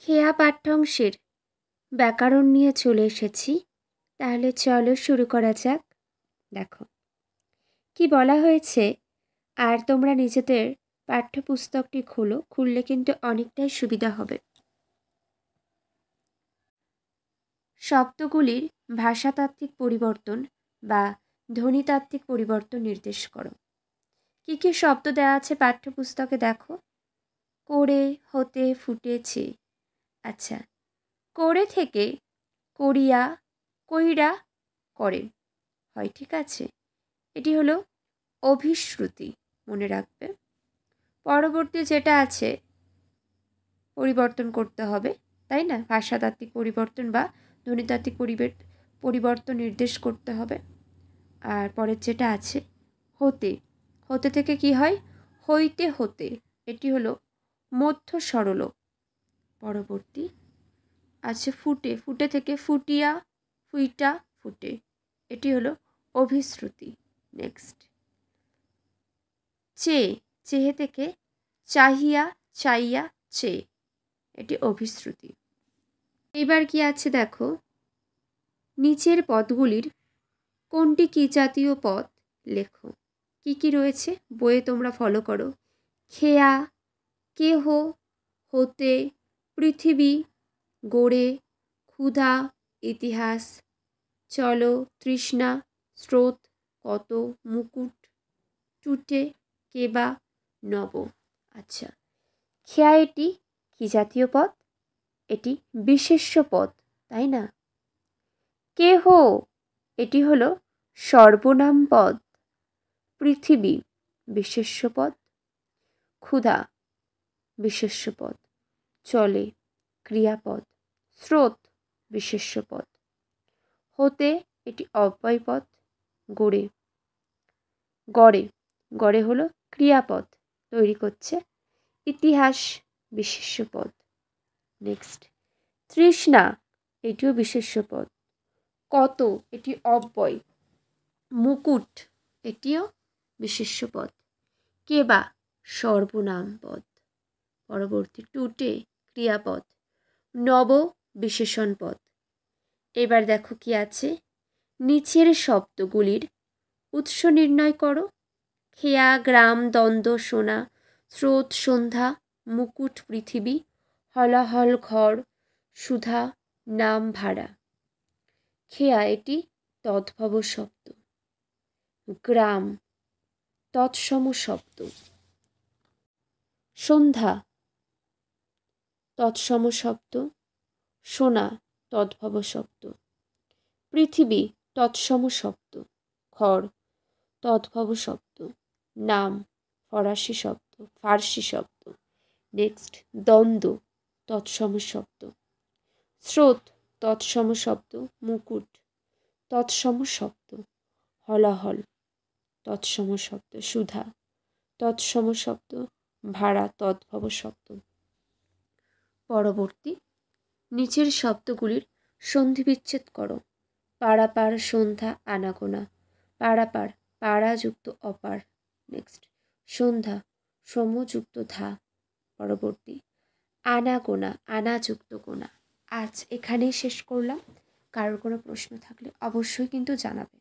খেয়া পাঠ্যাংশের ব্যাকরণ নিয়ে চলে এসেছি। তাহলে চলো শুরু করা যাক। দেখো কি বলা হয়েছে, আর তোমরা নিজেদের পাঠ্যপুস্তকটি খোলো, খুললে কিন্তু অনেকটাই সুবিধা হবে। শব্দগুলির ভাষাতাত্ত্বিক পরিবর্তন বা ধ্বনিতাত্ত্বিক পরিবর্তন নির্দেশ করো। কী কী শব্দ দেওয়া আছে পাঠ্যপুস্তকে দেখো। করে, হতে, ফুটেছে। আচ্ছা, করে থেকে করিয়া, কইরা, করে হয়, ঠিক আছে। এটি হলো অভিশ্রুতি, মনে রাখবে। পরবর্তী যেটা আছে পরিবর্তন করতে হবে, তাই না? ভাষাতাত্ত্বিক পরিবর্তন বা ধ্বনিতাত্ত্বিক পরিবর্তন নির্দেশ করতে হবে। আর পরের যেটা আছে হতে, হতে থেকে কি হয়? হইতে, হতে। এটি হলো মধ্য সরল। পরবর্তী আছে ফুটে, ফুটে থেকে ফুটিয়া, ফুইটা, ফুটে। এটি হলো অভিশ্রুতি। নেক্সট চে, চেহে থেকে চাহিয়া, চাইয়া, চে। এটি অভিশ্রুতি। এবার কি আছে দেখো, নিচের পদগুলির কোনটি কী জাতীয় পদ লেখো। কি কি রয়েছে বইয়ে তোমরা ফলো করো। খেয়া, কেহ, হতে, পৃথিবী, গড়ে, ক্ষুধা, ইতিহাস, চলো, তৃষ্ণা, স্রোত, কত, মুকুট, টুটে, কেবা, নব। আচ্ছা, খেয়া এটি কি জাতীয় পদ? এটি বিশেষ্য পদ, তাই না? কেহ এটি হলো সর্বনাম পদ। পৃথিবী বিশেষ্য পদ। ক্ষুধা বিশেষ্য পদ। চলে ক্রিয়াপদ। স্রোত বিশেষ্য পদ। হতে এটি অব্যয়পদ। গড়ে, গড়ে, গড়ে হলো ক্রিয়াপদ তৈরি করছে। ইতিহাস বিশেষ্য পদ। নেক্সট তৃষ্ণা, এটিও বিশেষ্য পদ। কত এটি অব্যয়। মুকুট এটিও বিশেষ্য পদ। কেবা সর্বনাম পদ। পরবর্তী টুটে ক্রিয়াপদ। নব বিশেষণ পদ। এবার দেখো কি আছে, নিচের শব্দগুলির উৎস নির্ণয় করো। খেয়া, গ্রাম, দ্বন্দ্ব, সোনা, স্রোত, সন্ধ্যা, মুকুট, পৃথিবী, হলাহল, ঘর, সুধা, নাম, ভাড়া। খেয়া এটি তদ্ভব শব্দ। গ্রাম তৎসম শব্দ। সন্ধ্যা তৎসম শব্দ। সোনা তদ্ভব শব্দ। পৃথিবী তৎসম শব্দ। ঘর তদ্ভব শব্দ। নাম ফরাসি শব্দ, ফার্সি শব্দ। নেক্সট দ্বন্দ্ব তৎসম শব্দ। স্রোত তৎসম শব্দ। মুকুট তৎসম শব্দ। হলাহল তৎসম শব্দ। সুধা তৎসম শব্দ। ভাড়া তদ্ভব শব্দ। পরবর্তী নিচের শব্দগুলির সন্ধিবিচ্ছেদ করো। পারাপার, সন্ধ্যা, আনাগোনা। পারাপার পাড়া যুক্ত অপার। নেক্সট সন্ধ্যা সমযুক্ত ধা। পরবর্তী আনাগোনা, আনাযুক্ত গোনা। আজ এখানেই শেষ করলাম। কারোর কোনো প্রশ্ন থাকলে অবশ্যই কিন্তু জানাবে।